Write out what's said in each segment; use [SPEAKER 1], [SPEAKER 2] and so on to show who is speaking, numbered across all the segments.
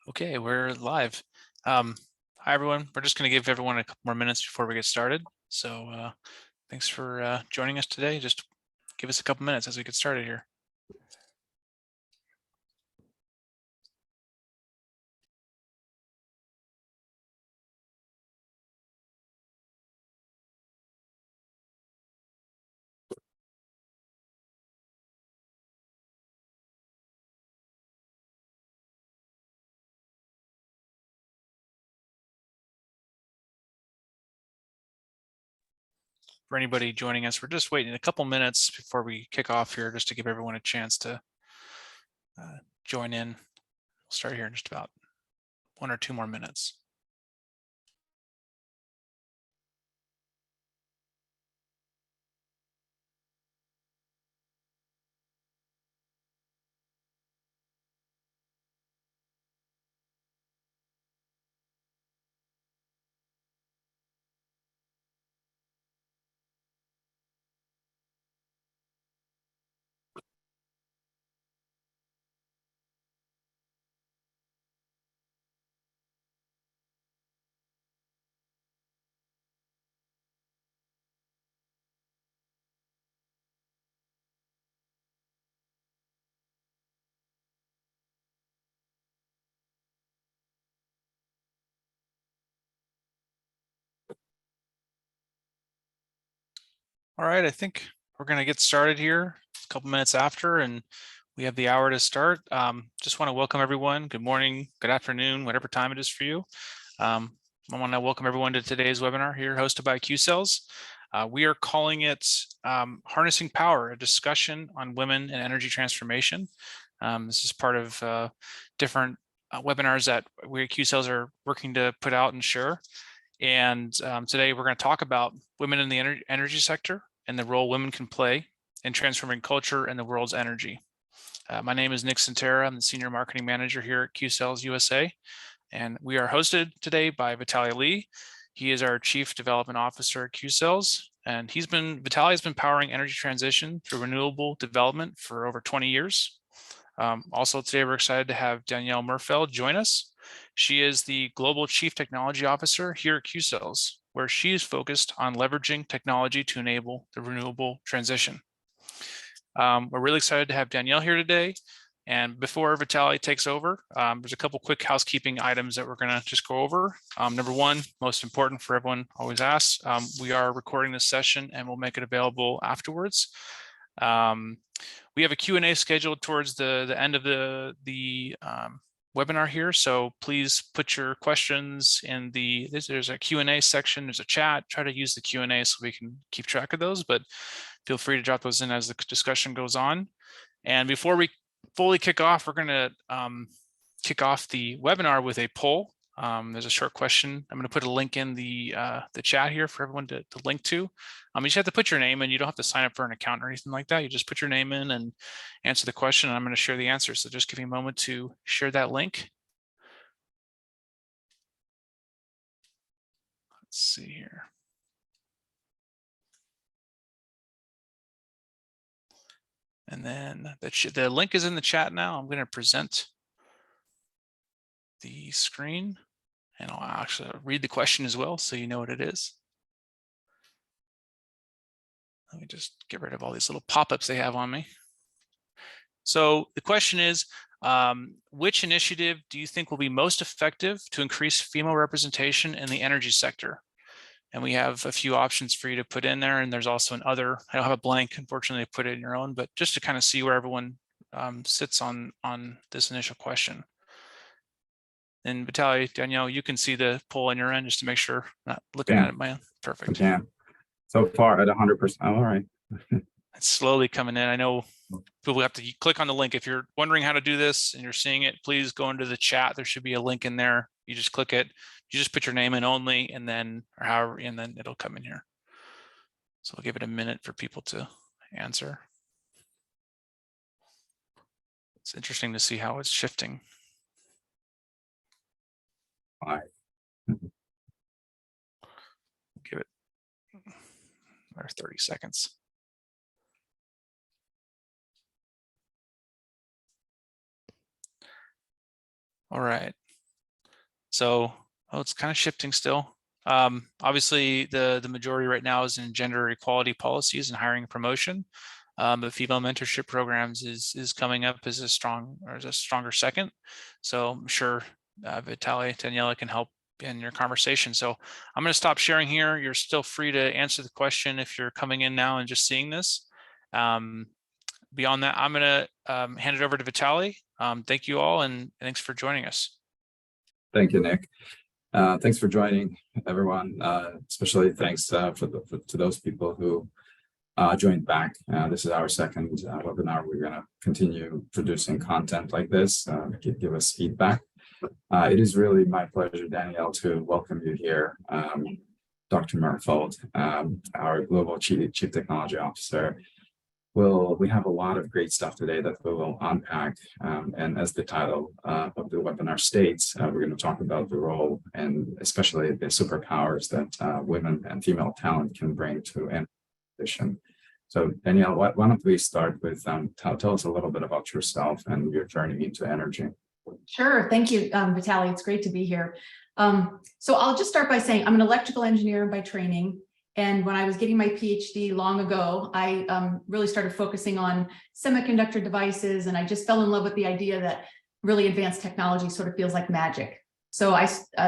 [SPEAKER 1] Okay, we're live. Hi, everyone. We're just going to give everyone a couple more minutes before we get started. So thanks for joining us today. Just give us a couple minutes as we get started here. For anybody joining us, we're just waiting a couple minutes before we kick off here just to give everyone a chance to join in. We'll start here in just about 1 or 2 more minutes. All right, I think we're going to get started here a couple minutes after, and we have the hour to start. Just want to welcome everyone. Good morning, good afternoon, whatever time it is for you. I want to welcome everyone to today's webinar here hosted by Qcells. We are calling it Harnessing Power, a discussion on women and energy transformation. This is part of different webinars that we at Qcells are working to put out and share. And today we're going to talk about women in the energy sector and the role women can play in transforming culture and the world's energy. My name is Nick Santera. I'm the Senior Marketing Manager here at Qcells USA. And we are hosted today by Vitaly Lee. He is our Chief Development Officer at Qcells. And Vitaly has been powering energy transition through renewable development for over 20 years. Also today, we're excited to have Danielle Murfeld join us. She is the Global Chief Technology Officer here at Qcells, where she is focused on leveraging technology to enable the renewable transition. We're really excited to have Danielle here today. And before Vitaly takes over, there's a couple quick housekeeping items that we're going to just go over. Number one, most important for everyone always asks, we are recording this session and we'll make it available afterwards. We have a Q&A scheduled towards the end of the webinar here, so please put your questions in there's a Q&A section, there's a chat. Try to use the Q&A so we can keep track of those, but feel free to drop those in as the discussion goes on. And before we fully kick off, we're going to kick off the webinar with a poll. There's a short question. I'm going to put a link in the chat here for everyone to link to. You just have to put your name in. You don't have to sign up for an account or anything like that. You just put your name in and answer the question, and I'm going to share the answer. So just give me a moment to share that link. Let's see here. And then the link is in the chat now. I'm going to present the screen, and I'll actually read the question as well so you know what it is. Let me just get rid of all these little pop-ups they have on me. So the question is, which initiative do you think will be most effective to increase female representation in the energy sector? And we have a few options for you to put in there. And there's also an other, I don't have a blank, unfortunately, put it in your own, but just to kind of see where everyone sits on this initial question. And Vitaly, Danielle, you can see the poll on your end just to make sure I'm not looking at it my own. Perfect.
[SPEAKER 2] Yeah. So far at 100%. All right.
[SPEAKER 1] It's slowly coming in. I know people have to click on the link. If you're wondering how to do this and you're seeing it, please go into the chat. There should be a link in there. You just click it. You just put your name in only, and then it'll come in here. So I'll give it a minute for people to answer. It's interesting to see how it's shifting.
[SPEAKER 2] All right.
[SPEAKER 1] Give it another 30 seconds. All right. So, oh, it's kind of shifting still. Obviously, the majority right now is in gender equality policies and hiring and promotion. But female mentorship programs is coming up as a stronger second. So I'm sure Vitaly, Daniela can help in your conversation. So I'm going to stop sharing here. You're still free to answer the question if you're coming in now and just seeing this. Beyond that, I'm going to hand it over to Vitaly. Thank you all, and thanks for joining us.
[SPEAKER 2] Thank you, Nick. Thanks for joining, everyone. Especially thanks to those people who joined back. This is our second webinar. We're going to continue producing content like this. Give us feedback. It is really my pleasure, Danielle, to welcome you here. Dr. Merfold, our Global Chief Technology Officer. We have a lot of great stuff today that we will unpack. And as the title of the webinar states, we're going to talk about the role and especially the superpowers that women and female talent can bring to any position. So Danielle, why don't we start with tell us a little bit about yourself and your journey into energy.
[SPEAKER 3] Sure. Thank you, Vitaly. It's great to be here. So I'll just start by saying I'm an electrical engineer by training. And when I was getting my PhD long ago, I really started focusing on semiconductor devices. And I just fell in love with the idea that really advanced technology sort of feels like magic. So I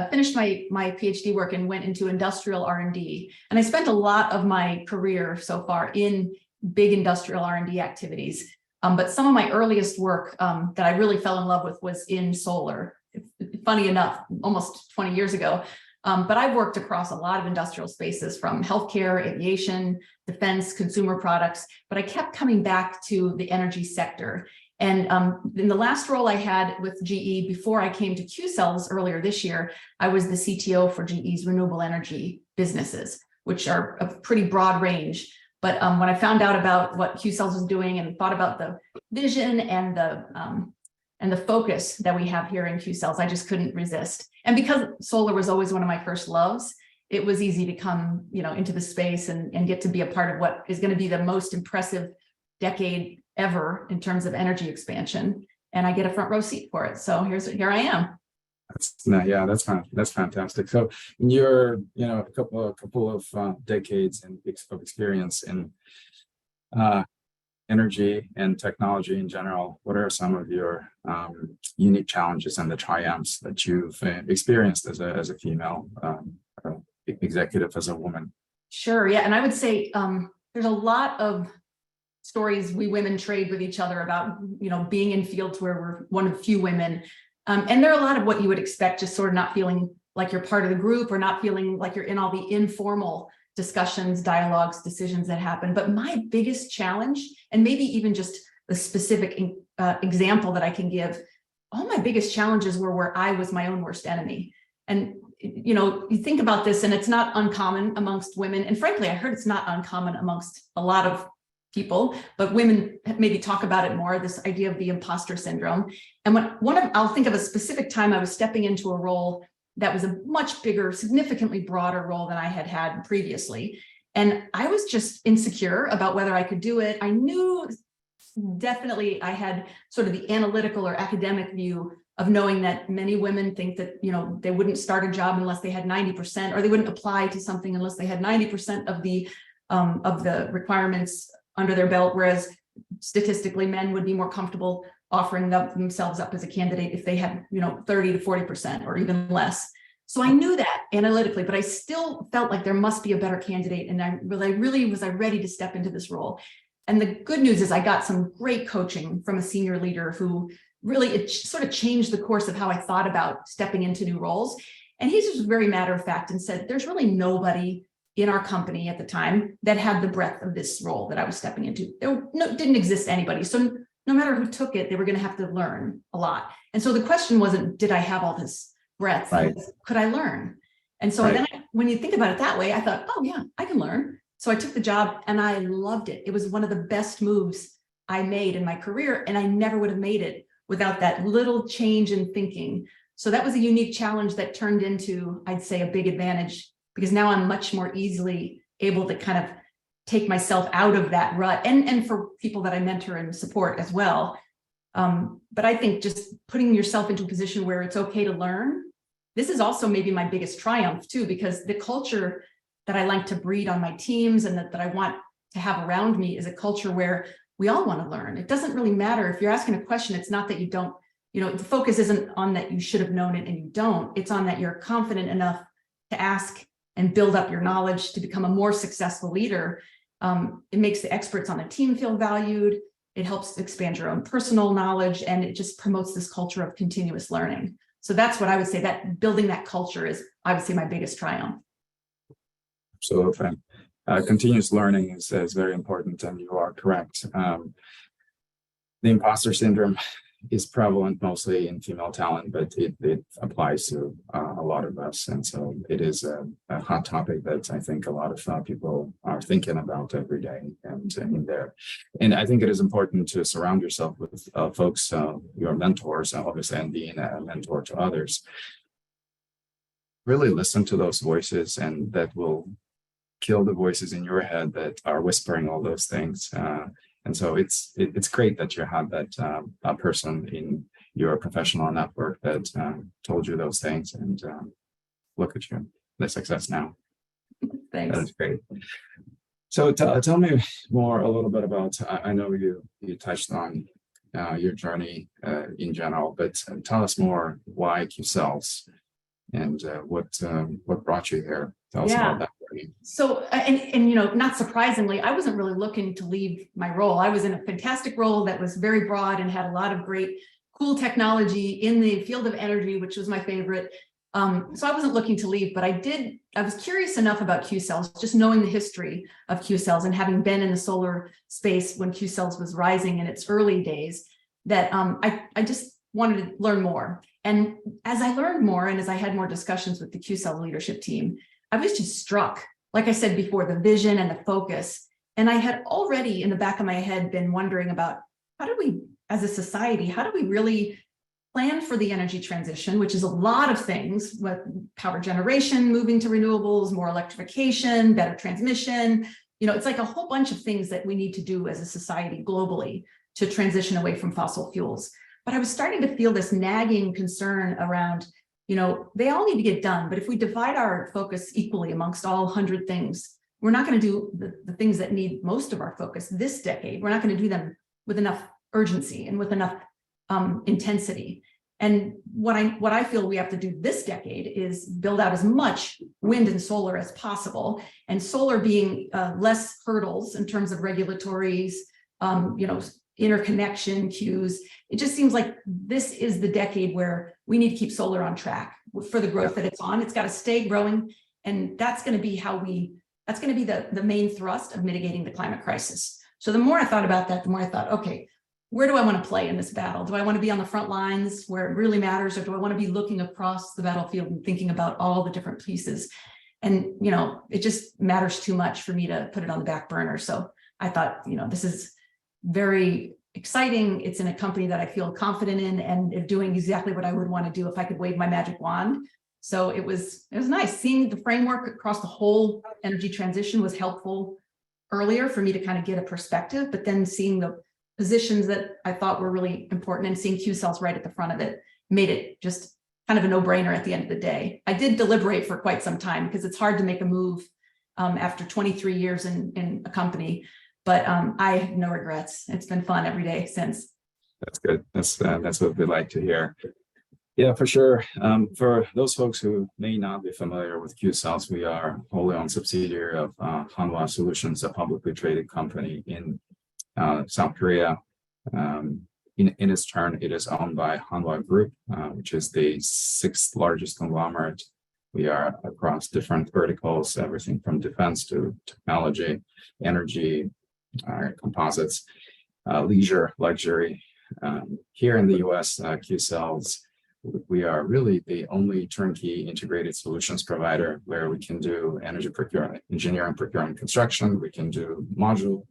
[SPEAKER 3] finished my PhD work and went into industrial R&D. And I spent a lot of my career so far in big industrial R&D activities. But some of my earliest work that I really fell in love with was in solar. Funny enough, almost 20 years ago. But I've worked across a lot of industrial spaces from healthcare, aviation, defense, consumer products, but I kept coming back to the energy sector. And in the last role I had with GE before I came to Qcells earlier this year, I was the CTO for GE's renewable energy businesses, which are a pretty broad range. But when I found out about what Qcells was doing and thought about the vision and the focus that we have here in Qcells, I just couldn't resist. And because solar was always one of my first loves, it was easy to come, into the space and get to be a part of what is going to be the most impressive decade ever in terms of energy expansion. And I get a front row seat for it. So here I am.
[SPEAKER 2] That's fantastic. So you're, a couple of decades of experience in energy and technology in general. What are some of your unique challenges and the triumphs that you've experienced as a female executive, as a woman?
[SPEAKER 3] Sure. Yeah. And I would say there's a lot of stories we women trade with each other about, being in fields where we're one of the few women. And there are a lot of what you would expect, just sort of not feeling like you're part of the group or not feeling like you're in all the informal discussions, dialogues, decisions that happen. But my biggest challenge, and maybe even just the specific example that I can give, all my biggest challenges were where I was my own worst enemy. And, you think about this and it's not uncommon amongst women. And frankly, I heard it's not uncommon amongst a lot of people, but women maybe talk about it more, this idea of the imposter syndrome. And I'll think of a specific time I was stepping into a role that was a much bigger, significantly broader role than I had had previously. And I was just insecure about whether I could do it. I knew definitely I had sort of the analytical or academic view of knowing that many women think that, they wouldn't start a job unless they had 90%, or they wouldn't apply to something unless they had 90% of the requirements under their belt, whereas statistically men would be more comfortable offering themselves up as a candidate if they had 30 to 40% or even less. So I knew that analytically, but I still felt like there must be a better candidate, and I was ready to step into this role. And the good news is I got some great coaching from a senior leader who really it sort of changed the course of how I thought about stepping into new roles. And he just was very matter of fact and said, there's really nobody in our company at the time that had the breadth of this role that I was stepping into. There didn't exist anybody. So no matter who took it, they were going to have to learn a lot. And so the question wasn't, did I have all this breadth?
[SPEAKER 2] Right.
[SPEAKER 3] Could I learn? And so then when you think about it that way, I thought, oh yeah, I can learn. So I took the job and I loved it. It was one of the best moves I made in my career. And I never would have made it without that little change in thinking. So that was a unique challenge that turned into, I'd say, a big advantage, because now I'm much more easily able to kind of take myself out of that rut, and for people that I mentor and support as well. But I think just putting yourself into a position where it's okay to learn this is also maybe my biggest triumph too, because the culture that I like to breed on my teams and that I want to have around me is a culture where we all want to learn. It doesn't really matter if you're asking a question. It's not that you don't, the focus isn't on that you should have known it and you don't. It's on that you're confident enough to ask and build up your knowledge to become a more successful leader. It makes the experts on the team feel valued. It helps expand your own personal knowledge, and it just promotes this culture of continuous learning. So that's what I would say, that building that culture is, I would say, my biggest triumph.
[SPEAKER 2] Absolutely. Continuous learning is very important, and you are correct. The imposter syndrome is prevalent mostly in female talent, but it applies to a lot of us. And so it is a hot topic that I think a lot of people are thinking about every day and in there. And I think it is important to surround yourself with folks, your mentors, obviously, and being a mentor to others. Really listen to those voices, and that will kill the voices in your head that are whispering all those things. And so it's great that you have that person in your professional network that told you those things, and look at you, the success now.
[SPEAKER 3] Thanks.
[SPEAKER 2] That is great. So tell me more a little bit about, I know you touched on your journey in general, but tell us more why Qcells and what brought you here. Tell us about that.
[SPEAKER 3] So, and not surprisingly, I wasn't really looking to leave my role. I was in a fantastic role that was very broad and had a lot of great, cool technology in the field of energy, which was my favorite. So I wasn't looking to leave, but I was curious enough about Qcells, just knowing the history of Qcells and having been in the solar space when Qcells was rising in its early days, that I just wanted to learn more. And as I learned more, and as I had more discussions with the Qcells leadership team, I was just struck, like I said before, the vision and the focus. And I had already in the back of my head been wondering about how do we, as a society, how do we really plan for the energy transition, which is a lot of things, with power generation, moving to renewables, more electrification, better transmission. It's like a whole bunch of things that we need to do as a society globally to transition away from fossil fuels. But I was starting to feel this nagging concern around, they all need to get done, but if we divide our focus equally amongst all 100 things, we're not going to do the things that need most of our focus this decade. We're not going to do them with enough urgency and with enough intensity. And what I feel we have to do this decade is build out as much wind and solar as possible, and solar being less hurdles in terms of regulatories, interconnection queues. It just seems like this is the decade where we need to keep solar on track for the growth that it's on. It's got to stay growing. And that's going to be that's going to be the main thrust of mitigating the climate crisis. So the more I thought about that, the more I thought, okay, where do I want to play in this battle? Do I want to be on the front lines where it really matters? Or do I want to be looking across the battlefield and thinking about all the different pieces? And, it just matters too much for me to put it on the back burner. So I thought, this is very exciting. It's in a company that I feel confident in and doing exactly what I would want to do if I could wave my magic wand. So it was nice. Seeing the framework across the whole energy transition was helpful earlier for me to kind of get a perspective, but then seeing the positions that I thought were really important and seeing Qcells right at the front of it made it just kind of a no-brainer at the end of the day. I did deliberate for quite some time because it's hard to make a move after 23 years in a company. But I have no regrets. It's been fun every day since.
[SPEAKER 2] That's good. That's what we like to hear. Yeah, for sure. For those folks who may not be familiar with Qcells, we are a wholly owned subsidiary of Hanwha Solutions, a publicly traded company in South Korea. In its turn, it is owned by Hanwha Group, which is the 6th largest conglomerate. We are across different verticals, everything from defense to technology, energy, composites, leisure, luxury. Here in the US, Qcells, we are really the only turnkey integrated solutions provider where we can do energy procurement, engineering, procurement, construction. We can do module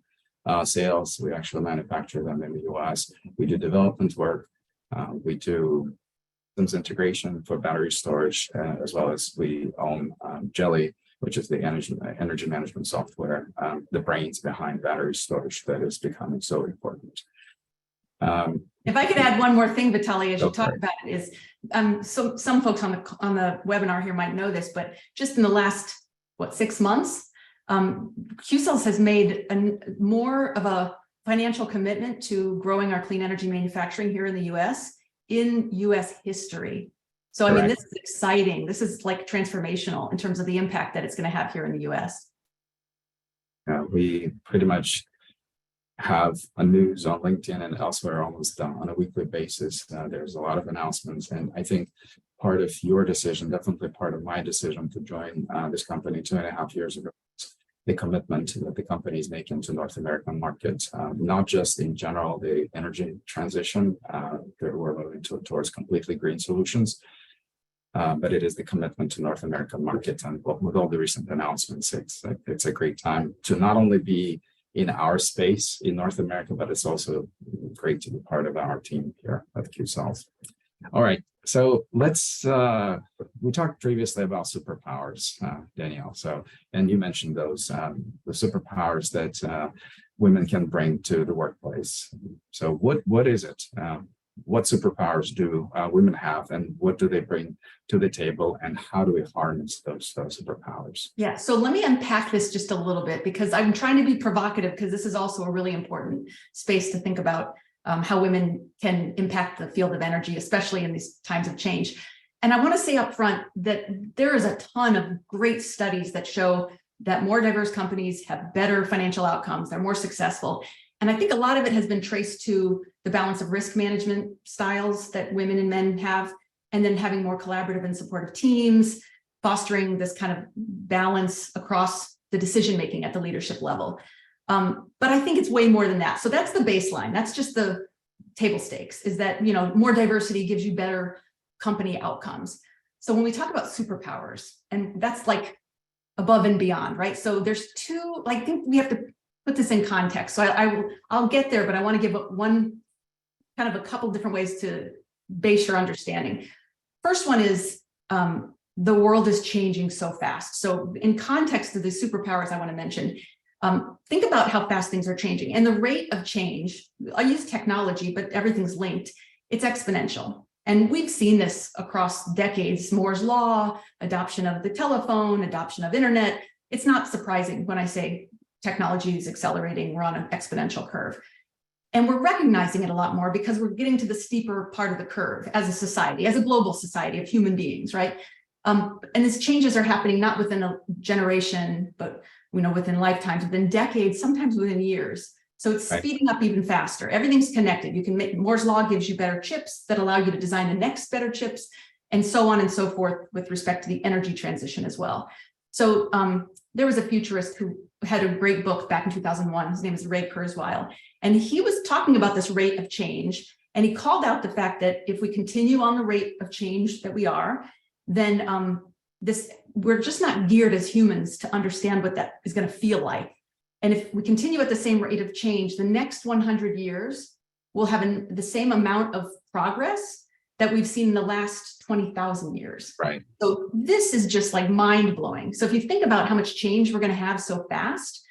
[SPEAKER 2] sales. We actually manufacture them in the US. We do development work. We do systems integration for battery storage, as well as we own Jelly, which is the energy management software, the brains behind battery storage that is becoming so important.
[SPEAKER 3] If I could add one more thing, Vitaly, as you
[SPEAKER 2] Go for
[SPEAKER 3] talk
[SPEAKER 2] it.
[SPEAKER 3] about it, is so some folks on the webinar here might know this, but just in the last 6 months, Qcells has made more of a financial commitment to growing our clean energy manufacturing here in the U.S. in U.S. history. So I mean,
[SPEAKER 2] Correct.
[SPEAKER 3] this is exciting. This is like transformational in terms of the impact that it's going to have here in the U.S.
[SPEAKER 2] We pretty much have a news on LinkedIn and elsewhere almost on a weekly basis. There's a lot of announcements, and I think part of your decision, definitely part of my decision to join this company 2.5 years ago, the commitment that the company is making to North American markets, not just in general the energy transition that we're moving towards completely green solutions, but it is the commitment to North American market. And with all the recent announcements, it's a great time to not only be in our space in North America, but it's also great to be part of our team here at Qcells. All right, so let's, we talked previously about superpowers, Danielle. So, and you mentioned those, the superpowers that women can bring to the workplace. So what is it? What superpowers do women have, and what do they bring to the table, and how do we harness those superpowers?
[SPEAKER 3] Yeah, so let me unpack this just a little bit, because I'm trying to be provocative, because this is also a really important space to think about how women can impact the field of energy, especially in these times of change. And I want to say up front that there is a ton of great studies that show that more diverse companies have better financial outcomes, they're more successful. And I think a lot of it has been traced to the balance of risk management styles that women and men have, and then having more collaborative and supportive teams, fostering this kind of balance across the decision-making at the leadership level. But I think it's way more than that. So that's the baseline. That's just the table stakes, is that, you know, more diversity gives you better company outcomes. So when we talk about superpowers, and that's like above and beyond, right? So there's two, I think we have to put this in context. So I'll get there, but I want to give one kind of a couple different ways to base your understanding. First one is the world is changing so fast. So in context of the superpowers I want to mention, think about how fast things are changing, and the rate of change. I use technology, but everything's linked. It's exponential. And we've seen this across decades: Moore's law, adoption of the telephone, adoption of internet. It's not surprising when I say technology is accelerating, we're on an exponential curve. And we're recognizing it a lot more because we're getting to the steeper part of the curve as a society, as a global society of human beings, right? And these changes are happening not within a generation, but within lifetimes, within decades, sometimes within years. So it's speeding up even faster. Everything's connected. You can make Moore's law gives you better chips that allow you to design the next better chips, and so on and so forth with respect to the energy transition as well. So there was a futurist who had a great book back in 2001. His name is Ray Kurzweil, and he was talking about this rate of change. And he called out the fact that if we continue on the rate of change that we are, then we're just not geared as humans to understand what that is going to feel like. And if we continue at the same rate of change, the next 100 years will have the same amount of progress that we've seen in the last 20,000 years.
[SPEAKER 2] Right.
[SPEAKER 3] So this is just like mind blowing. So if you think about how much change we're going to have so fast,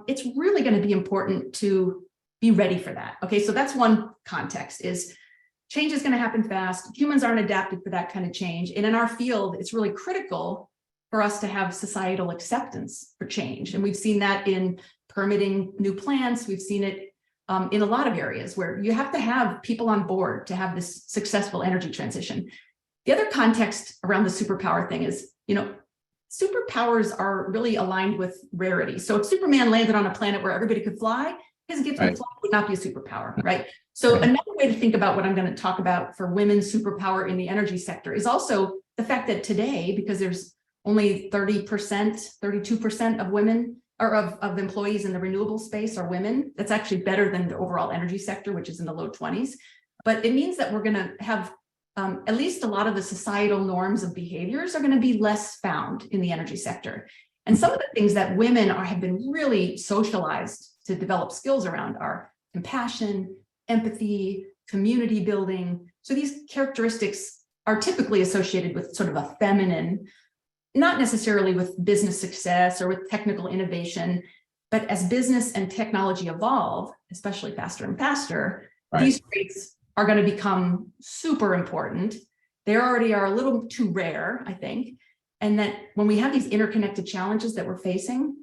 [SPEAKER 3] it's really going to be important to be ready for that. Okay, so that's one context, is change is going to happen fast. Humans aren't adapted for that kind of change. And in our field, it's really critical for us to have societal acceptance for change. And we've seen that in permitting new plants. We've seen it in a lot of areas where you have to have people on board to have this successful energy transition. The other context around the superpower thing is, superpowers are really aligned with rarity. So if Superman landed on a planet where everybody could fly, his gift of flight would not be a superpower, right? So another way to think about what I'm going to talk about for women's superpower in the energy sector is also the fact that today, because there's only 30%, 32% of women or of employees in the renewable space are women. That's actually better than the overall energy sector, which is in the low 20s. But it means that we're going to have at least a lot of the societal norms of behaviors are going to be less found in the energy sector. And some of the things that women have been really socialized to develop skills around are compassion, empathy, community building. So these characteristics are typically associated with sort of a feminine, not necessarily with business success or with technical innovation, but as business and technology evolve, especially faster and faster,
[SPEAKER 2] Right.
[SPEAKER 3] These traits are going to become super important. They already are a little too rare, I think. And that when we have these interconnected challenges that we're facing,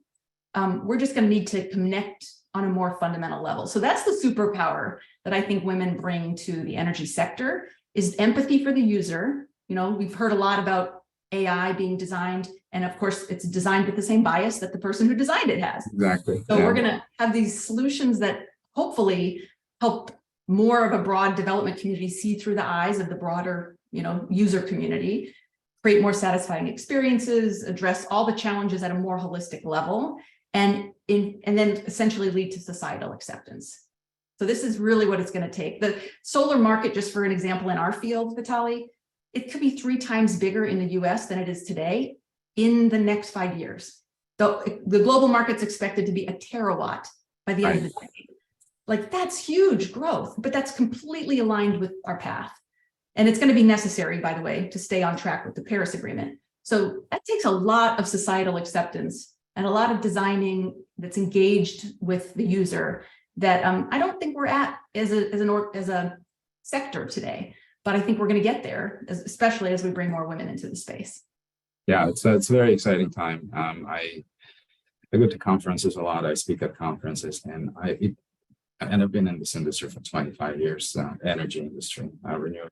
[SPEAKER 3] we're just going to need to connect on a more fundamental level. So that's the superpower that I think women bring to the energy sector, is empathy for the user. We've heard a lot about AI being designed, and of course it's designed with the same bias that the person who designed it has.
[SPEAKER 2] Exactly.
[SPEAKER 3] So we're going to have these solutions that hopefully help more of a broad development community see through the eyes of the broader, user community, create more satisfying experiences, address all the challenges at a more holistic level, and then essentially lead to societal acceptance. So this is really what it's going to take. The solar market, just for an example, in our field, Vitaly, it could be 3 times bigger in the US than it is today in the next 5 years. The global market's expected to be a terawatt by the end of the decade. Like, that's huge growth, but that's completely aligned with our path. And it's going to be necessary, by the way, to stay on track with the Paris Agreement. So that takes a lot of societal acceptance and a lot of designing that's engaged with the user that I don't think we're at as a sector today. But I think we're going to get there, especially as we bring more women into the space.
[SPEAKER 2] Yeah, it's a very exciting time. I go to conferences a lot. I speak at conferences, and I've been in this industry for 25 years, energy industry, renewable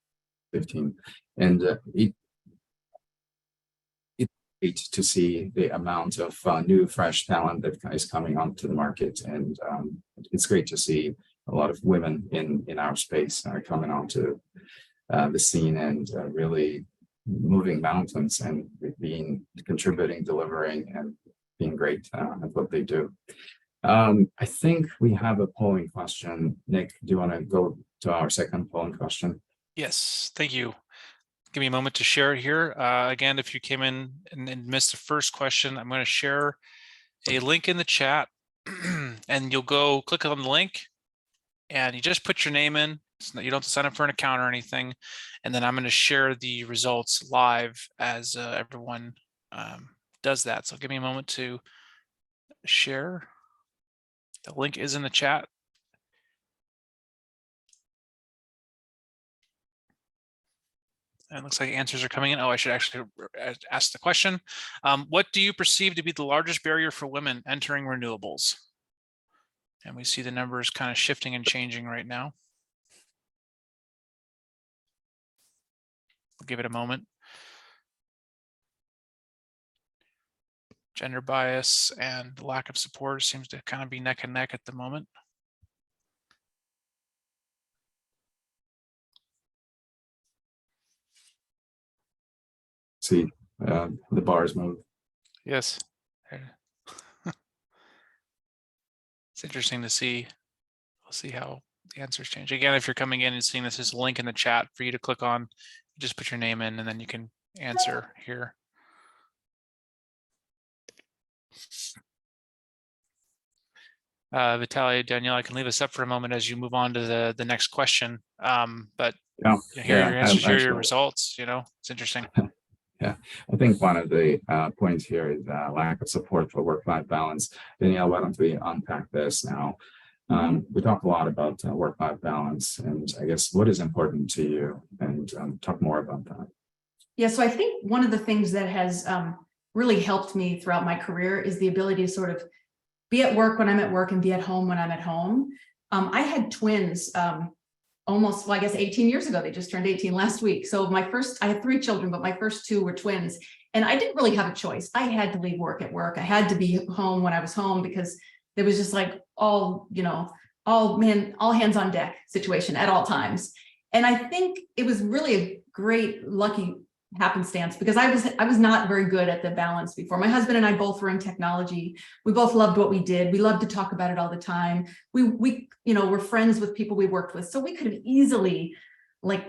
[SPEAKER 2] 15, and it's great to see the amount of new, fresh talent that is coming onto the market, and it's great to see a lot of women in our space coming onto the scene and really moving mountains and contributing, delivering, and being great at what they do. I think we have a polling question. Nick, do you want to go to our second polling question?
[SPEAKER 1] Yes, thank you. Give me a moment to share it here. Again, if you came in and missed the first question, I'm going to share a link in the chat and you'll go click on the link and you just put your name in. You don't have to sign up for an account or anything. And then I'm going to share the results live as everyone does that. So give me a moment to share. The link is in the chat. And it looks like answers are coming in. Oh, I should actually ask the question. What do you perceive to be the largest barrier for women entering renewables? And we see the numbers kind of shifting and changing right now. We'll give it a moment. Gender bias and lack of support seems to kind of be neck and neck at the moment.
[SPEAKER 2] See, the bars move.
[SPEAKER 1] Yes. It's interesting to see. We'll see how the answers change. Again, if you're coming in and seeing this, there's a link in the chat for you to click on. Just put your name in and then you can answer here. Vitaly, Danielle, I can leave us up for a moment as you move on to the next question. But hear your answers, hear your results, it's interesting.
[SPEAKER 2] Yeah, I think one of the points here is lack of support for work-life balance. Danielle, why don't we unpack this now? We talk a lot about work-life balance, and I guess what is important to you, and talk more about that.
[SPEAKER 3] Yeah, so I think one of the things that has really helped me throughout my career is the ability to sort of be at work when I'm at work and be at home when I'm at home. I had twins almost, well, I guess 18 years ago. They just turned 18 last week. So I had 3 children, but my first 2 were twins. And I didn't really have a choice. I had to leave work at work. I had to be home when I was home because there was just like all hands on deck situation at all times. And I think it was really a great lucky happenstance because I was not very good at the balance before. My husband and I both were in technology. We both loved what we did. We loved to talk about it all the time. We were friends with people we worked with. So we could have easily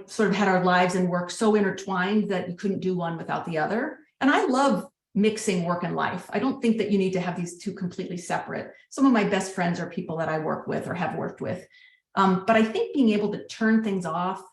[SPEAKER 3] sort of had our lives and work so intertwined that you couldn't do one without the other. And I love mixing work and life. I don't think that you need to have these two completely separate. Some of my best friends are people that I work with or have worked with. But I think being able to turn things off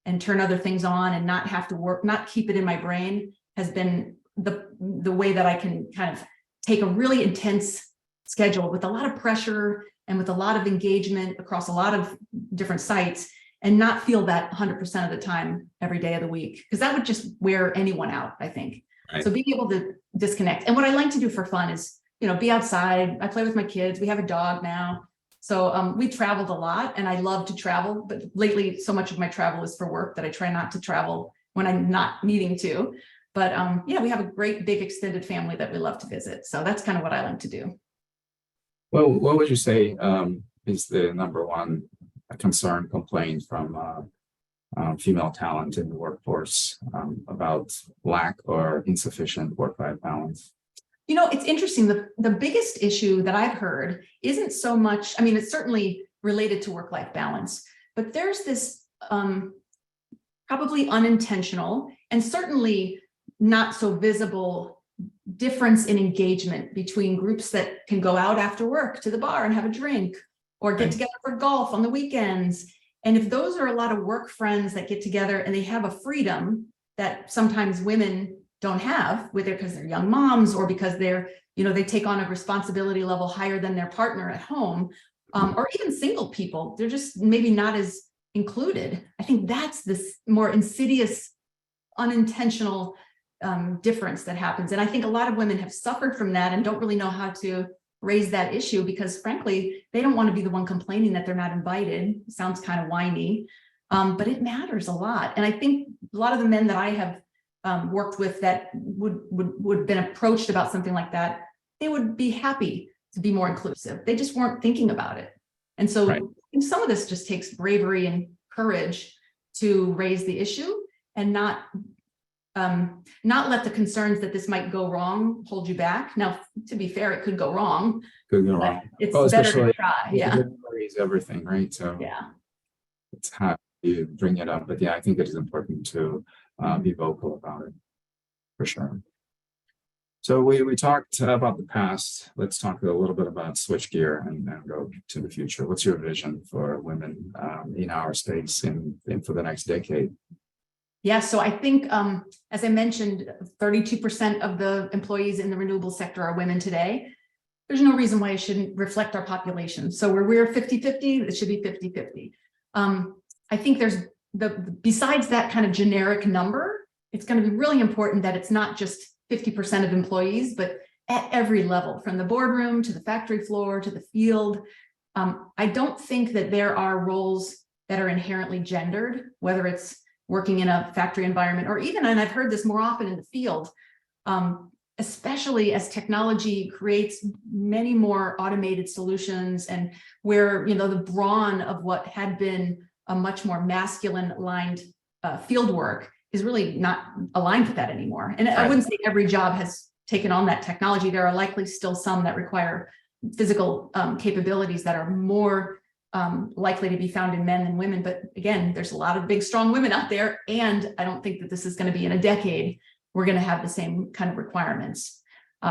[SPEAKER 3] and turn other things on and not have to work, not keep it in my brain has been the way that I can kind of take a really intense schedule with a lot of pressure and with a lot of engagement across a lot of different sites, and not feel that 100% of the time every day of the week, because that would just wear anyone out, I think.
[SPEAKER 2] Right.
[SPEAKER 3] So being able to disconnect. And what I like to do for fun is, be outside. I play with my kids. We have a dog now. So we traveled a lot, and I love to travel, but lately so much of my travel is for work that I try not to travel when I'm not needing to. But yeah, we have a great big extended family that we love to visit. So that's kind of what I like to do.
[SPEAKER 2] Well, what would you say is the number one concern, complaint from female talent in the workforce about lack or insufficient work-life balance?
[SPEAKER 3] It's interesting. The biggest issue that I've heard isn't so much, I mean, it's certainly related to work-life balance, but there's this probably unintentional and certainly not so visible difference in engagement between groups that can go out after work to the bar and have a drink or get together for golf on the weekends. And if those are a lot of work friends that get together and they have a freedom that sometimes women don't have, whether because they're young moms or because they're, they take on a responsibility level higher than their partner at home, or even single people, they're just maybe not as included. I think that's this more insidious, unintentional difference that happens. And I think a lot of women have suffered from that and don't really know how to raise that issue because frankly, they don't want to be the one complaining that they're not invited. It sounds kind of whiny, but it matters a lot. And I think a lot of the men that I have worked with that would have been approached about something like that, they would be happy to be more inclusive. They just weren't thinking about it. And so
[SPEAKER 2] Right.
[SPEAKER 3] some of this just takes bravery and courage to raise the issue and not let the concerns that this might go wrong hold you back. Now, to be fair, it could go wrong.
[SPEAKER 2] Could go
[SPEAKER 3] but
[SPEAKER 2] wrong.
[SPEAKER 3] It's
[SPEAKER 2] Well,
[SPEAKER 3] better to
[SPEAKER 2] especially
[SPEAKER 3] try. Yeah.
[SPEAKER 2] memory is everything, right? So
[SPEAKER 3] Yeah.
[SPEAKER 2] it's how you bring it up. But yeah, I think it is important to be vocal about it for sure. So we talked about the past. Let's talk a little bit about switch gear and go to the future. What's your vision for women in our space in for the next decade?
[SPEAKER 3] Yeah, so I think, as I mentioned, 32% of the employees in the renewable sector are women today. There's no reason why it shouldn't reflect our population. So where we're 50-50, it should be 50-50. I think there's besides that kind of generic number, it's going to be really important that it's not just 50% of employees, but at every level, from the boardroom to the factory floor to the field. I don't think that there are roles that are inherently gendered, whether it's working in a factory environment or even, and I've heard this more often in the field, especially as technology creates many more automated solutions and where, the brawn of what had been a much more masculine aligned field work is really not aligned with that anymore. And I wouldn't say every job has taken on that technology. There are likely still some that require physical capabilities that are more likely to be found in men than women. But again, there's a lot of big, strong women out there. And I don't think that this is going to be in a decade, we're going to have the same kind of requirements.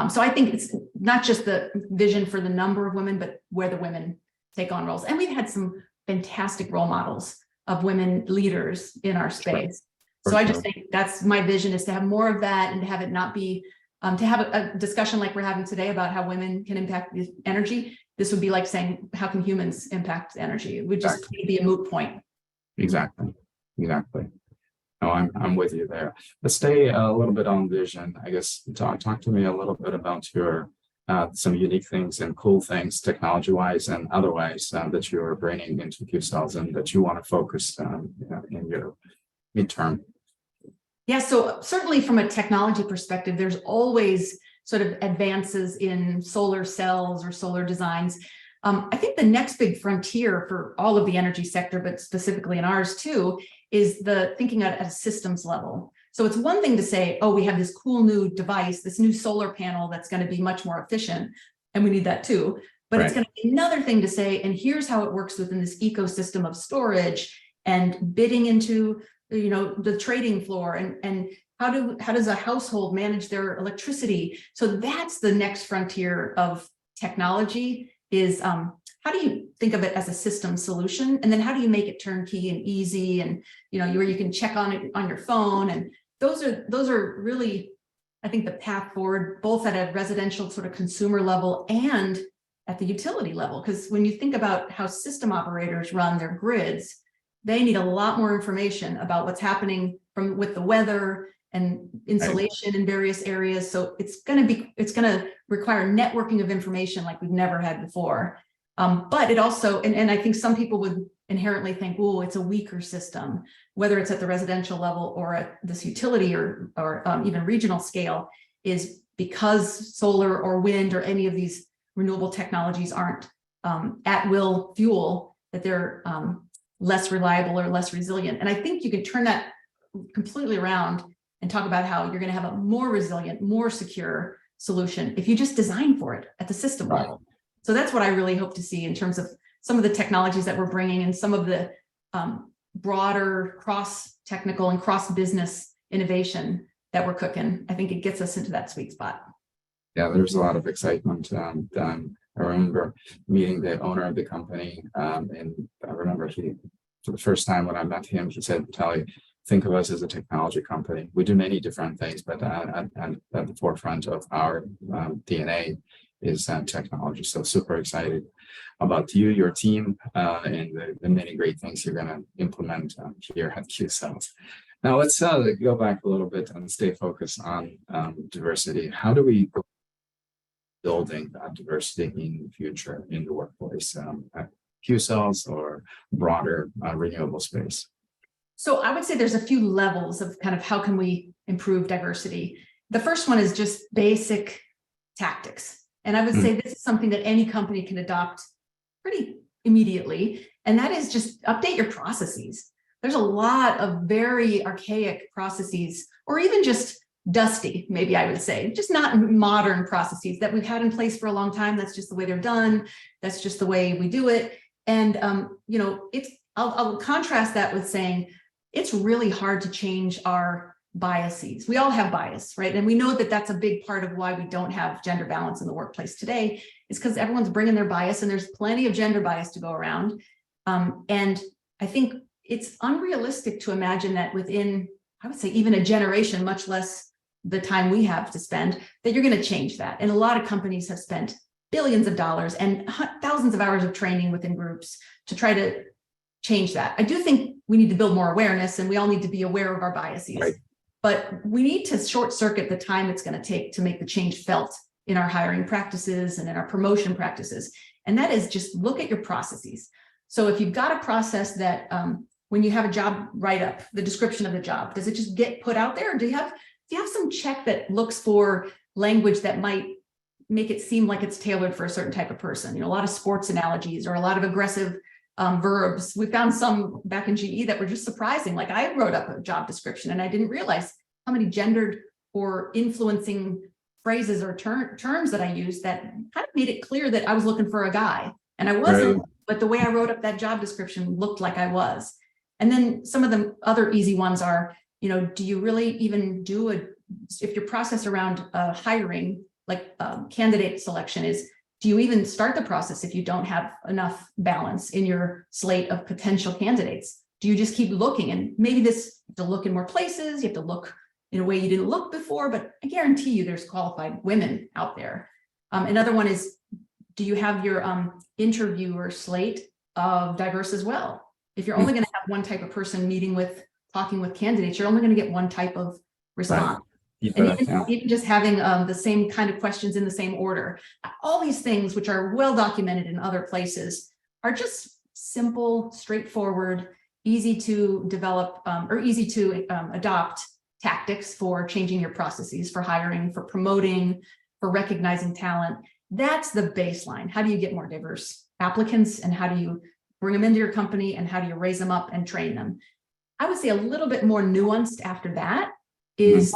[SPEAKER 3] So I think it's not just the vision for the number of women, but where the women take on roles. And we've had some fantastic role models of women leaders in our space. So I just think that's my vision, is to have more of that and to have it not be, to have a discussion like we're having today about how women can impact the energy. This would be like saying, how can humans impact energy? It would just be a moot point.
[SPEAKER 2] Exactly. No, I'm with you there. Let's stay a little bit on vision. I guess talk to me a little bit about your some unique things and cool things, technology-wise and otherwise, that you're bringing into Qcells and that you want to focus in your midterm.
[SPEAKER 3] Yeah, so certainly from a technology perspective, there's always sort of advances in solar cells or solar designs. I think the next big frontier for all of the energy sector, but specifically in ours too, is the thinking at a systems level. So it's one thing to say, oh, we have this cool new device, this new solar panel that's going to be much more efficient, and we need that too. But it's going to be another thing to say, and here's how it works within this ecosystem of storage and bidding into, the trading floor, and how does a household manage their electricity? So that's the next frontier of technology, is how do you think of it as a system solution? And then how do you make it turnkey and easy, and where you can check on it on your phone? And those are really, I think, the path forward, both at a residential sort of consumer level and at the utility level. Because when you think about how system operators run their grids, they need a lot more information about what's happening with the weather and insulation in various areas. So it's going to require networking of information like we've never had before. But it also, and I think some people would inherently think, oh, it's a weaker system, whether it's at the residential level or at this utility or even regional scale, is because solar or wind or any of these renewable technologies aren't at will fuel, that they're less reliable or less resilient. And I think you can turn that completely around and talk about how you're going to have a more resilient, more secure solution if you just design for it at the system level. So that's what I really hope to see in terms of some of the technologies that we're bringing and some of the broader cross-technical and cross-business innovation that we're cooking. I think it gets us into that sweet spot.
[SPEAKER 2] Yeah, there's a lot of excitement. I remember meeting the owner of the company, and I remember for the first time when I met him, he said, "Vitaly, think of us as a technology company. We do many different things, but at the forefront of our DNA is technology." So super excited about you, your team, and the many great things you're going to implement here at Qcells. Now let's go back a little bit and stay focused on diversity. How do we go building that diversity in the future in the workplace at Qcells or broader renewable space?
[SPEAKER 3] So I would say there's a few levels of kind of how can we improve diversity. The first one is just basic tactics. And I would say this is something that any company can adopt pretty immediately. And that is just update your processes. There's a lot of very archaic processes, or even just dusty, maybe I would say, just not modern processes that we've had in place for a long time. That's just the way they're done. That's just the way we do it. And, I'll contrast that with saying it's really hard to change our biases. We all have bias, right? And we know that that's a big part of why we don't have gender balance in the workplace today, is because everyone's bringing their bias, and there's plenty of gender bias to go around. And I think it's unrealistic to imagine that within, I would say, even a generation, much less the time we have to spend, that you're going to change that. And a lot of companies have spent billions of dollars and thousands of hours of training within groups to try to change that. I do think we need to build more awareness, and we all need to be aware of our biases. Right. But we need to short circuit the time it's going to take to make the change felt in our hiring practices and in our promotion practices. And that is just look at your processes. So if you've got a process that when you have a job write-up, the description of the job, does it just get put out there? Or do you have some check that looks for language that might make it seem like it's tailored for a certain type of person? A lot of sports analogies or a lot of aggressive verbs. We found some back in GE that were just surprising. Like I wrote up a job description and I didn't realize how many gendered or influencing phrases or terms that I used that kind of made it clear that I was looking for a guy, and I wasn't, but the way I wrote up that job description looked like I was. And then some of the other easy ones are, do you really even do if your process around hiring, like candidate selection is, do you even start the process if you don't have enough balance in your slate of potential candidates? Do you just keep looking? And maybe you have to look in more places, you have to look in a way you didn't look before, but I guarantee you there's qualified women out there. Another one is, do you have your interviewer slate of diverse as well? If you're only going to have one type of person talking with candidates, you're only going to get one type of response. Right. And even just having the same kind of questions in the same order. All these things, which are well documented in other places, are just simple, straightforward, easy to develop or easy to adopt tactics for changing your processes, for hiring, for promoting, for recognizing talent. That's the baseline. How do you get more diverse applicants, and how do you bring them into your company, and how do you raise them up and train them? I would say a little bit more nuanced after that is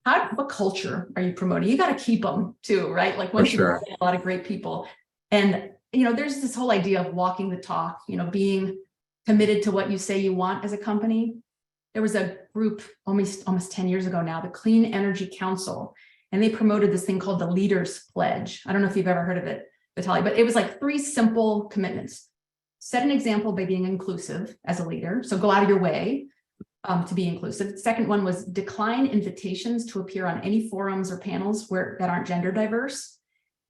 [SPEAKER 3] what culture are you promoting? You got to keep them too, right? Like once you have a lot of great people, and there's this whole idea of walking the talk, being committed to what you say you want as a company. There was a group almost 10 years ago now, the Clean Energy Council, and they promoted this thing called the Leaders Pledge. I don't know if you've ever heard of it, Vitaly, but it was like 3 simple commitments. Set an example by being inclusive as a leader. So go out of your way to be inclusive. The second one was decline invitations to appear on any forums or panels that aren't gender diverse.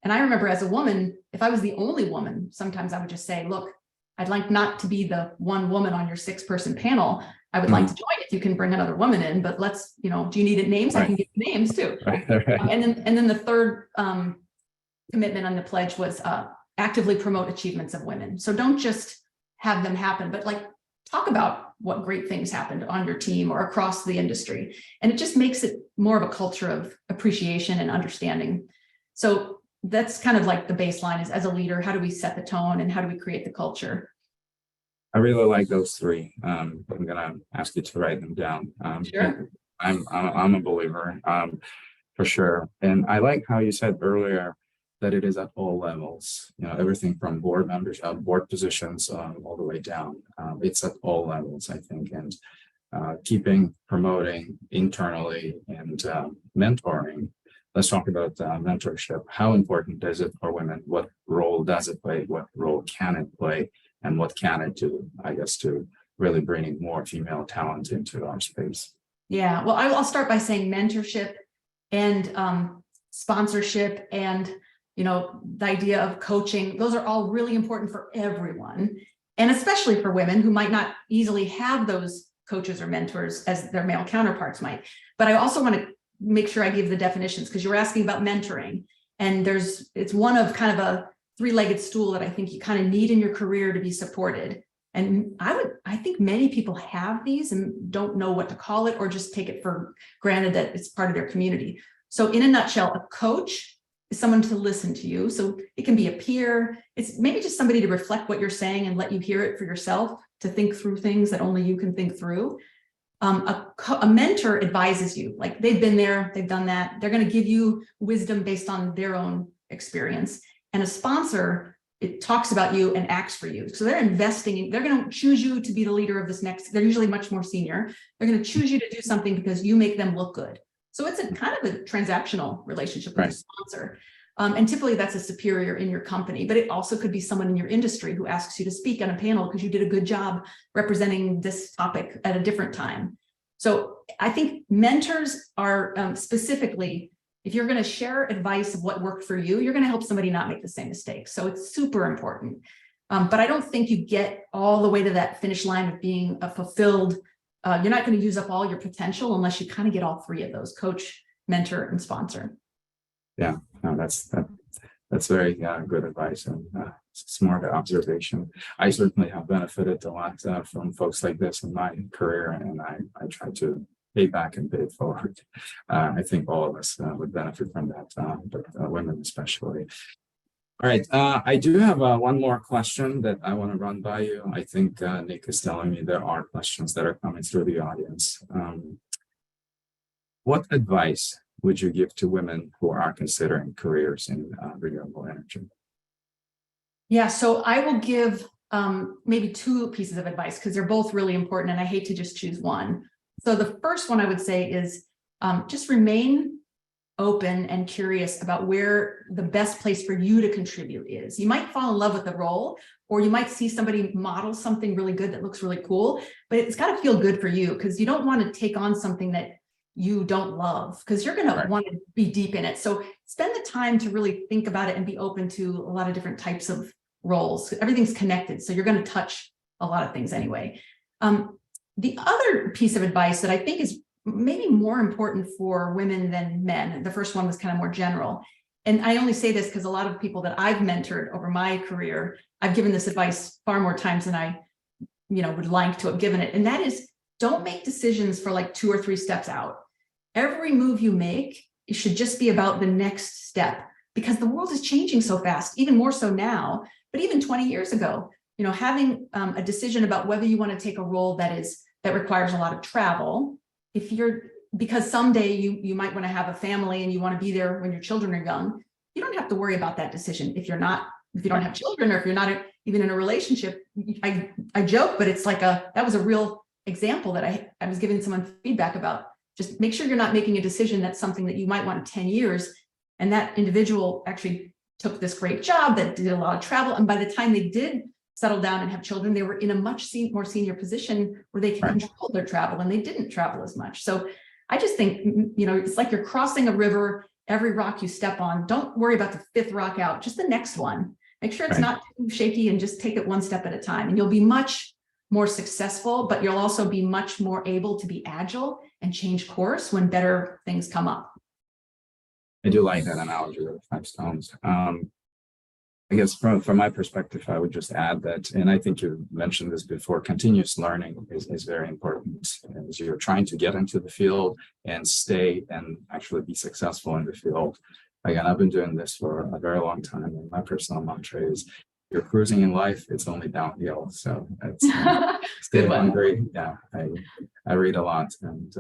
[SPEAKER 3] And I remember as a woman, if I was the only woman, sometimes I would just say, look, I'd like not to be the one woman on your 6-person panel. I would like to join if you can bring another woman in, but let's, do you need names? I can give you names too.
[SPEAKER 2] Right.
[SPEAKER 3] And then the third commitment on the pledge was actively promote achievements of women. So don't just have them happen, but like talk about what great things happened on your team or across the industry. And it just makes it more of a culture of appreciation and understanding. So that's kind of like the baseline is, as a leader, how do we set the tone and how do we create the culture?
[SPEAKER 2] I really like those three. I'm gonna ask you to write them down.
[SPEAKER 3] Sure.
[SPEAKER 2] I'm a believer, for sure. And I like how you said earlier that it is at all levels, everything from board members, board positions, all the way down. It's at all levels, I think, and keeping promoting internally and mentoring. Let's talk about mentorship. How important is it for women? What role does it play? What role can it play? And what can it do, I guess, to really bringing more female talent into our space?
[SPEAKER 3] Yeah, well, I'll start by saying mentorship and sponsorship and the idea of coaching. Those are all really important for everyone, and especially for women who might not easily have those coaches or mentors as their male counterparts might. But I also want to make sure I give the definitions, because you were asking about mentoring, and it's one of kind of a 3-legged stool that I think you kind of need in your career to be supported. And I think many people have these and don't know what to call it, or just take it for granted that it's part of their community. So in a nutshell, a coach is someone to listen to you. So it can be a peer. It's maybe just somebody to reflect what you're saying and let you hear it for yourself, to think through things that only you can think through. A mentor advises you, like they've been there, they've done that. They're going to give you wisdom based on their own experience. And a sponsor, it talks about you and acts for you. So they're investing in, they're going to choose you to be the leader of this next, they're usually much more senior. They're going to choose you to do something because you make them look good. So it's a kind of a transactional relationship with a sponsor. And typically that's a superior in your company, but it also could be someone in your industry who asks you to speak on a panel because you did a good job representing this topic at a different time. So I think mentors are specifically, if you're going to share advice of what worked for you, you're going to help somebody not make the same mistakes. So it's super important. But I don't think you get all the way to that finish line of being a fulfilled, you're not going to use up all your potential unless you kind of get all three of those: coach, mentor, and sponsor.
[SPEAKER 2] Yeah, no, that's very good advice, and smart observation. I certainly have benefited a lot from folks like this in my career, and I try to pay back and pay it forward. I think all of us would benefit from that, but women especially. All right, I do have one more question that I want to run by you. I think Nick is telling me there are questions that are coming through the audience. What advice would you give to women who are considering careers in renewable energy? Yeah,
[SPEAKER 3] so I will give maybe 2 pieces of advice, because they're both really important and I hate to just choose one. So the first one I would say is just remain open and curious about where the best place for you to contribute is. You might fall in love with the role, or you might see somebody model something really good that looks really cool, but it's got to feel good for you, because you don't want to take on something that you don't love, because you're going to want to be deep in it. So spend the time to really think about it and be open to a lot of different types of roles. Everything's connected, so you're going to touch a lot of things anyway. The other piece of advice that I think is maybe more important for women than men, the first one was kind of more general. And I only say this because a lot of people that I've mentored over my career, I've given this advice far more times than I, would like to have given it. And that is, don't make decisions for like 2 or 3 steps out. Every move you make, it should just be about the next step, because the world is changing so fast, even more so now, but even 20 years ago, having a decision about whether you want to take a role that requires a lot of travel, because someday you might want to have a family and you want to be there when your children are young, you don't have to worry about that decision. If you don't have children, or if you're not even in a relationship, I joke, but it's like that was a real example that I was giving someone feedback about. Just make sure you're not making a decision that's something that you might want in 10 years. And that individual actually took this great job that did a lot of travel. And by the time they did settle down and have children, they were in a much more senior position where they can control their travel, and they didn't travel as much. So I just think, it's like you're crossing a river every rock you step on. Don't worry about the fifth rock out, just the next one. Make sure it's
[SPEAKER 2] Right.
[SPEAKER 3] not too shaky and just take it one step at a time. And you'll be much more successful, but you'll also be much more able to be agile and change course when better things come up.
[SPEAKER 2] I do like that analogy of the 5 stones. I guess from my perspective, I would just add that, and I think you mentioned this before, continuous learning is very important as you're trying to get into the field and stay and actually be successful in the field. Again, I've been doing this for a very long time, and my personal mantra is, you're cruising in life, it's only downhill. So it's stay hungry. Yeah, I read a lot. And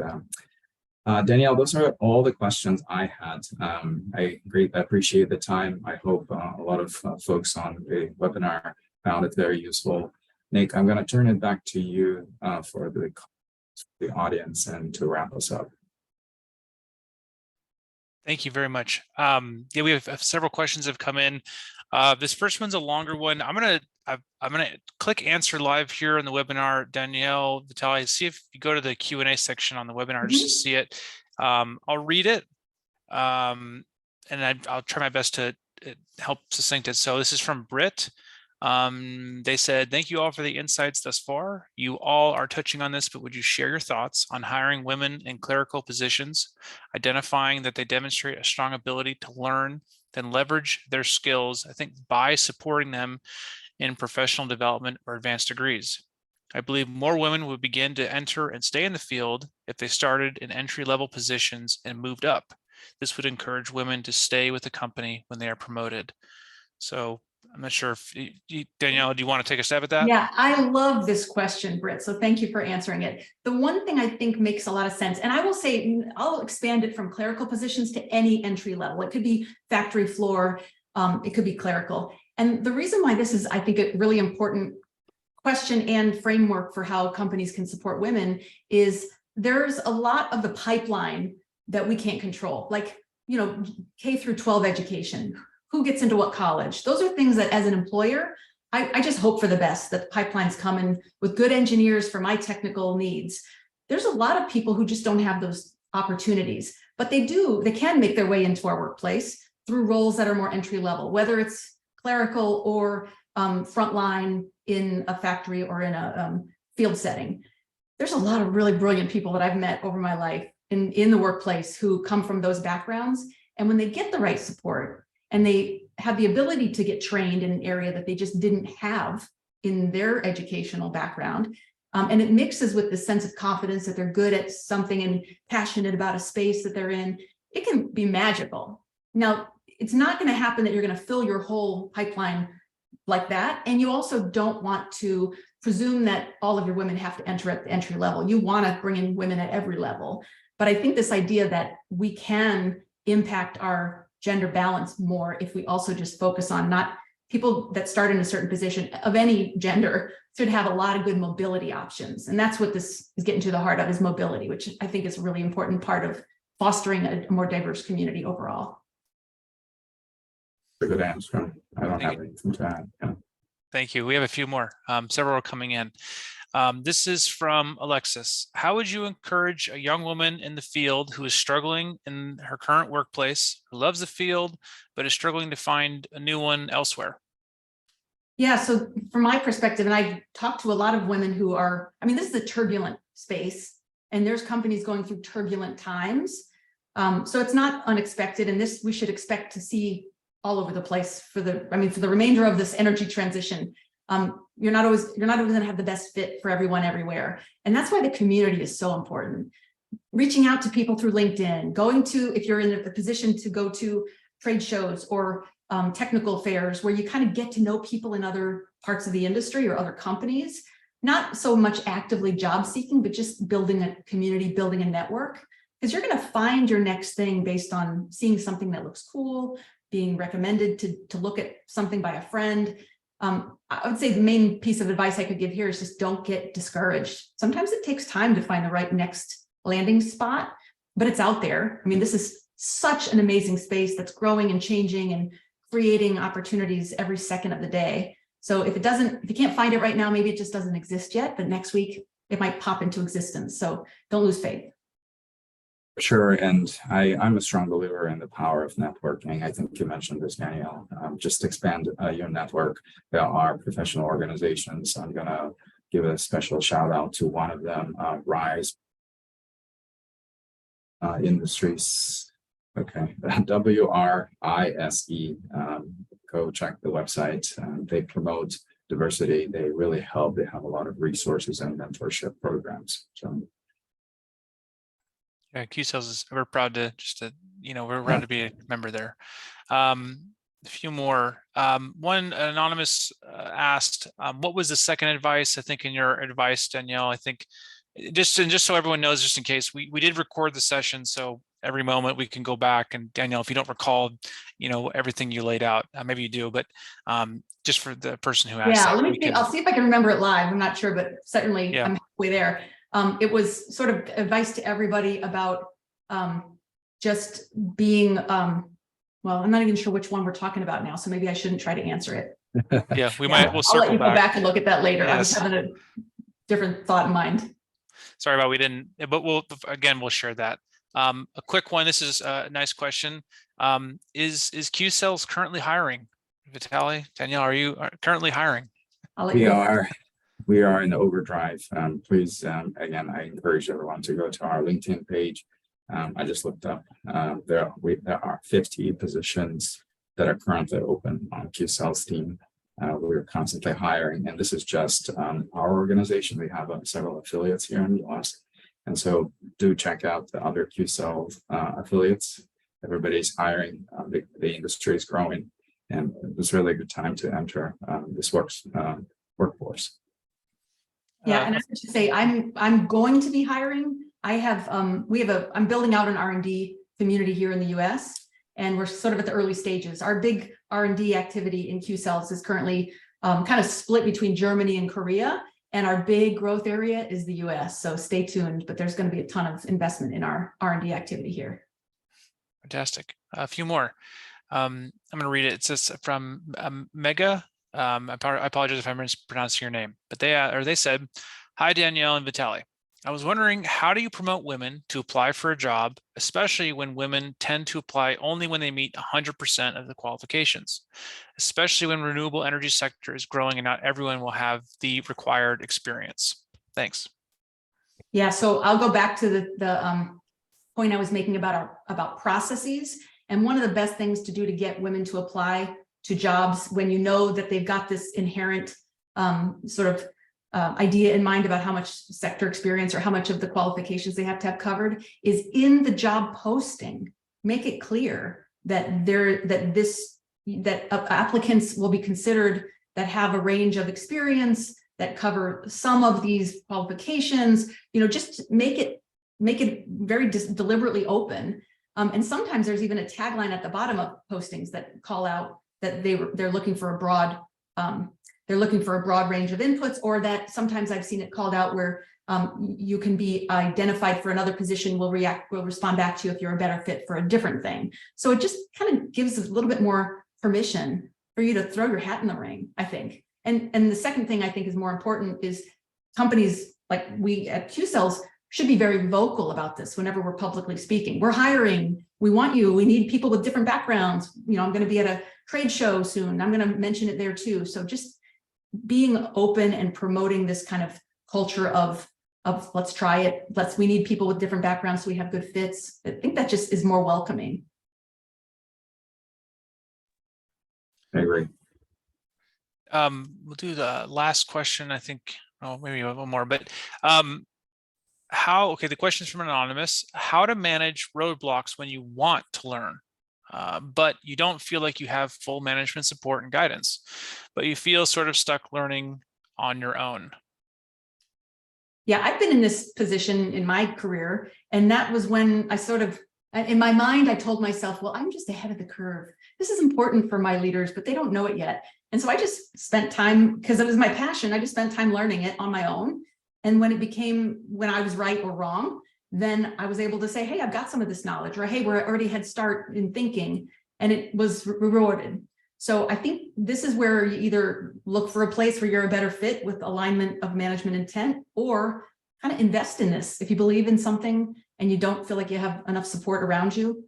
[SPEAKER 2] Danielle, those are all the questions I had. I appreciate the time. I hope a lot of folks on the webinar found it very useful. Nick, I'm going to turn it back to you for the audience and to wrap us up.
[SPEAKER 1] Thank you very much. Yeah, we have several questions have come in. This first one's a longer one. I'm gonna click answer live here on the webinar. Danielle, Vitaly, see if you go to the Q&A section on the webinar just to see it. I'll read it, and I'll try my best to help succinct it. So this is from Britt. They said, thank you all for the insights thus far. You all are touching on this, but would you share your thoughts on hiring women in clerical positions, identifying that they demonstrate a strong ability to learn, then leverage their skills, I think, by supporting them in professional development or advanced degrees. I believe more women would begin to enter and stay in the field if they started in entry-level positions and moved up. This would encourage women to stay with the company when they are promoted. So I'm not sure if Danielle, do you want to take a stab at that?
[SPEAKER 3] Yeah, I love this question, Britt. So thank you for answering it. The one thing I think makes a lot of sense, and I will say, I'll expand it from clerical positions to any entry level. It could be factory floor, it could be clerical. And the reason why this is, I think, a really important question and framework for how companies can support women is there's a lot of the pipeline that we can't control, like, K through 12 education. Who gets into what college? Those are things that as an employer, I just hope for the best, that the pipeline's coming with good engineers for my technical needs. There's a lot of people who just don't have those opportunities, but they can make their way into our workplace through roles that are more entry level, whether it's clerical or frontline in a factory or in a field setting. There's a lot of really brilliant people that I've met over my life in the workplace who come from those backgrounds. And when they get the right support, and they have the ability to get trained in an area that they just didn't have in their educational background. And it mixes with the sense of confidence that they're good at something and passionate about a space that they're in. It can be magical. Now, it's not going to happen that you're going to fill your whole pipeline like that. And you also don't want to presume that all of your women have to enter at the entry level. You want to bring in women at every level. But I think this idea that we can impact our gender balance more if we also just focus on not people that start in a certain position of any gender should have a lot of good mobility options. And that's what this is getting to the heart of, is mobility, which I think is a really important part of fostering a more diverse community overall.
[SPEAKER 2] A good answer. I don't have anything to add. Yeah.
[SPEAKER 1] Thank you. We have a few more. Several are coming in. This is from Alexis. How would you encourage a young woman in the field who is struggling in her current workplace, who loves the field, but is struggling to find a new one elsewhere?
[SPEAKER 3] Yeah, so from my perspective, and I've talked to a lot of women who are, this is a turbulent space, and there's companies going through turbulent times. So it's not unexpected, and this we should expect to see all over the place for the remainder of this energy transition. You're not always going to have the best fit for everyone everywhere. And that's why the community is so important. Reaching out to people through LinkedIn, if you're in a position to go to trade shows or technical fairs where you kind of get to know people in other parts of the industry or other companies, not so much actively job seeking, but just building a community, building a network, because you're going to find your next thing based on seeing something that looks cool, being recommended to look at something by a friend. I would say the main piece of advice I could give here is just don't get discouraged. Sometimes it takes time to find the right next landing spot, but it's out there. This is such an amazing space that's growing and changing and creating opportunities every second of the day. So if you can't find it right now, maybe it just doesn't exist yet, but next week it might pop into existence. So don't lose faith.
[SPEAKER 2] Sure, and I'm a strong believer in the power of networking. I think you mentioned this, Danielle. Just expand your network. There are professional organizations. I'm gonna give a special shout out to one of them, Rise Industries. Okay, WRISE. Go check the website. They promote diversity. They really help. They have a lot of resources and mentorship programs. So.
[SPEAKER 1] Yeah, Qcells is, we're proud to we're proud to be a member there. A few more. One anonymous asked, what was the second advice? I think in your advice, Danielle, I think just so everyone knows, just in case, we did record the session, so every moment we can go back. And Danielle, if you don't recall, everything you laid out, maybe you do, but just for the person who asked.
[SPEAKER 3] Yeah, let me see. I'll see if I can remember it live. I'm not sure, but certainly
[SPEAKER 1] yeah.
[SPEAKER 3] I'm halfway there. It was sort of advice to everybody about just being, well, I'm not even sure which one we're talking about now, so maybe I shouldn't try to answer it.
[SPEAKER 1] Yeah, we'll circle
[SPEAKER 3] I'll let you
[SPEAKER 1] back.
[SPEAKER 3] go back and look at that later.
[SPEAKER 1] Yes.
[SPEAKER 3] I was having a different thought in mind.
[SPEAKER 1] Sorry about we didn't, but we'll share that. A quick one. This is a nice question. Is Qcells currently hiring? Vitaly, Danielle, are you currently hiring?
[SPEAKER 2] We are in overdrive. Please, again, I encourage everyone to go to our LinkedIn page. I just looked up. There are 50 positions that are currently open on Qcells team. We're constantly hiring, and this is just our organization. We have several affiliates here in the US, and so do check out the other Qcells affiliates. Everybody's hiring. The industry is growing, and it's really a good time to enter this workforce.
[SPEAKER 3] Yeah, and I should say I'm going to be hiring. I'm building out an R&D community here in the US, and we're sort of at the early stages. Our big R&D activity in Qcells is currently kind of split between Germany and Korea, and our big growth area is the US. So stay tuned, but there's going to be a ton of investment in our R&D activity here.
[SPEAKER 1] Fantastic. A few more. I'm going to read it. It says from Mega. I apologize if I'm mispronouncing your name, but they said, "Hi, Danielle and Vitaly. I was wondering, how do you promote women to apply for a job, especially when women tend to apply only when they meet 100% of the qualifications, especially when renewable energy sector is growing and not everyone will have the required experience? Thanks."
[SPEAKER 3] Yeah, so I'll go back to the point I was making about processes. And one of the best things to do to get women to apply to jobs when you know that they've got this inherent idea in mind about how much sector experience or how much of the qualifications they have to have covered is in the job posting. Make it clear that applicants will be considered that have a range of experience that cover some of these qualifications. Just make it very deliberately open. And sometimes there's even a tagline at the bottom of postings that call out that they're looking for a broad range of inputs, or that sometimes I've seen it called out where you can be identified for another position, we'll respond back to you if you're a better fit for a different thing. So it just kind of gives a little bit more permission for you to throw your hat in the ring, I think. And the second thing I think is more important is companies like we at Qcells should be very vocal about this whenever we're publicly speaking. We're hiring, we want you, we need people with different backgrounds. I'm going to be at a trade show soon. I'm going to mention it there too. So just being open and promoting this kind of culture of let's try it. We need people with different backgrounds so we have good fits. I think that just is more welcoming.
[SPEAKER 2] I agree.
[SPEAKER 1] We'll do the last question, I think. Oh, maybe one more, but the question is from Anonymous: how to manage roadblocks when you want to learn, but you don't feel like you have full management support and guidance, but you feel sort of stuck learning on your own.
[SPEAKER 3] Yeah, I've been in this position in my career, and that was when I in my mind, I told myself, well, I'm just ahead of the curve. This is important for my leaders, but they don't know it yet. And so I just spent time, because it was my passion, I just spent time learning it on my own. And when I was right or wrong, then I was able to say, hey, I've got some of this knowledge, or hey, we're already head start in thinking, and it was rewarded. So I think this is where you either look for a place where you're a better fit with alignment of management intent, or kind of invest in this. If you believe in something, and you don't feel like you have enough support around you,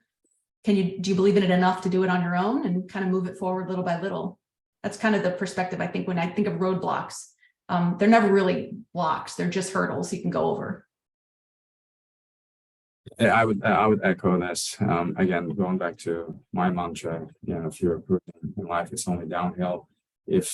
[SPEAKER 3] do you believe in it enough to do it on your own and kind of move it forward little by little? That's kind of the perspective I think when I think of roadblocks. They're never really blocks, they're just hurdles you can go over.
[SPEAKER 2] Yeah, I would echo this. Again, going back to my mantra, if you're recruiting in life, it's only downhill. If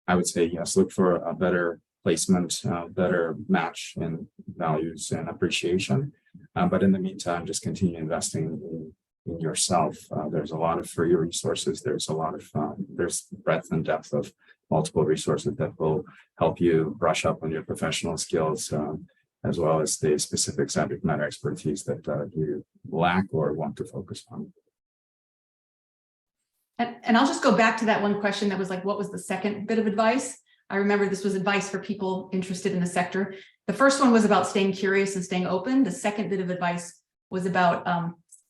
[SPEAKER 2] I would say, yes, look for a better placement, better match in values and appreciation. But in the meantime, just continue investing in yourself. There's a lot of free resources. There's a lot of, there's breadth and depth of multiple resources that will help you brush up on your professional skills, as well as the specific subject matter expertise that you lack or want to focus on.
[SPEAKER 3] And I'll just go back to that one question that was like, what was the second bit of advice? I remember this was advice for people interested in the sector. The first one was about staying curious and staying open. The second bit of advice was about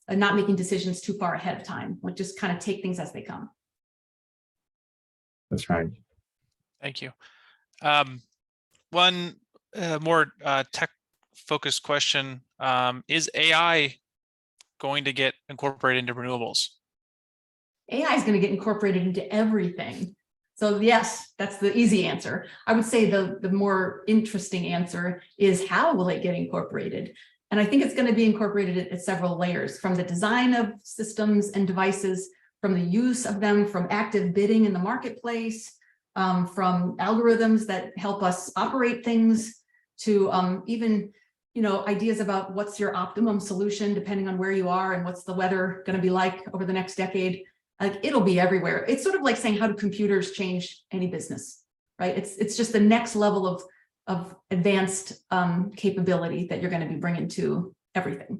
[SPEAKER 3] not making decisions too far ahead of time, like just kind of take things as they come.
[SPEAKER 2] That's right.
[SPEAKER 1] Thank you. One more tech focused question. Is AI going to get incorporated into renewables?
[SPEAKER 3] AI is going to get incorporated into everything. So yes, that's the easy answer. I would say the more interesting answer is how will it get incorporated? And I think it's going to be incorporated at several layers, from the design of systems and devices, from the use of them, from active bidding in the marketplace, from algorithms that help us operate things, to even ideas about what's your optimum solution depending on where you are and what's the weather going to be like over the next decade. Like, it'll be everywhere. It's sort of like saying, how do computers change any business, right? It's just the next level of advanced capability that you're going to be bringing to everything.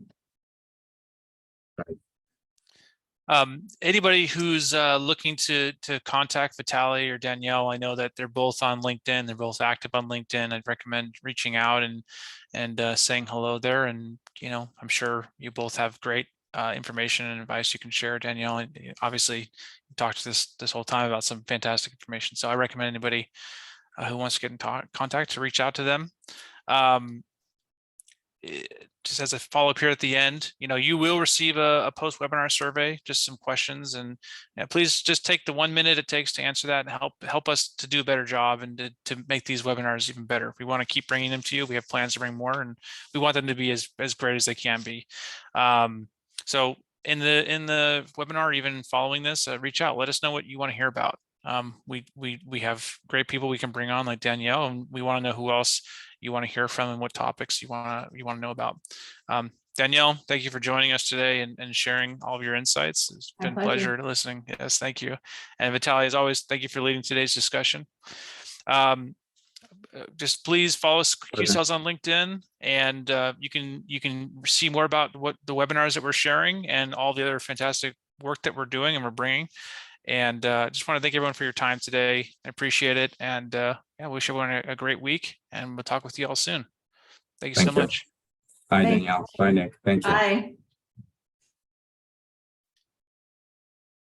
[SPEAKER 1] Anybody who's looking to contact Vitaly or Danielle, I know that they're both on LinkedIn. They're both active on LinkedIn. I'd recommend reaching out and saying hello there. And I'm sure you both have great information and advice you can share. Danielle, obviously, you talked to this whole time about some fantastic information. So I recommend anybody who wants to get in contact to reach out to them. Just as a follow-up here at the end, you will receive a post-webinar survey, just some questions, and please just take the 1 minute it takes to answer that and help us to do a better job and to make these webinars even better. We want to keep bringing them to you. We have plans to bring more, and we want them to be as great as they can be. So in the webinar, even following this, reach out. Let us know what you want to hear about. We have great people we can bring on, like Danielle, and we want to know who else you want to hear from and what topics you want to know about. Danielle, thank you for joining us today and sharing all of your insights. It's been a pleasure listening. Yes, thank you. And Vitaly, as always, thank you for leading today's discussion. Just please follow Qcells on LinkedIn, and you can see more about what the webinars that we're sharing and all the other fantastic work that we're doing and we're bringing. And just want to thank everyone for your time today. I appreciate it. And wish everyone a great week, and we'll talk with you all soon. Thank you so much.
[SPEAKER 2] Bye, Danielle. Bye, Nick. Thank you.
[SPEAKER 3] Bye.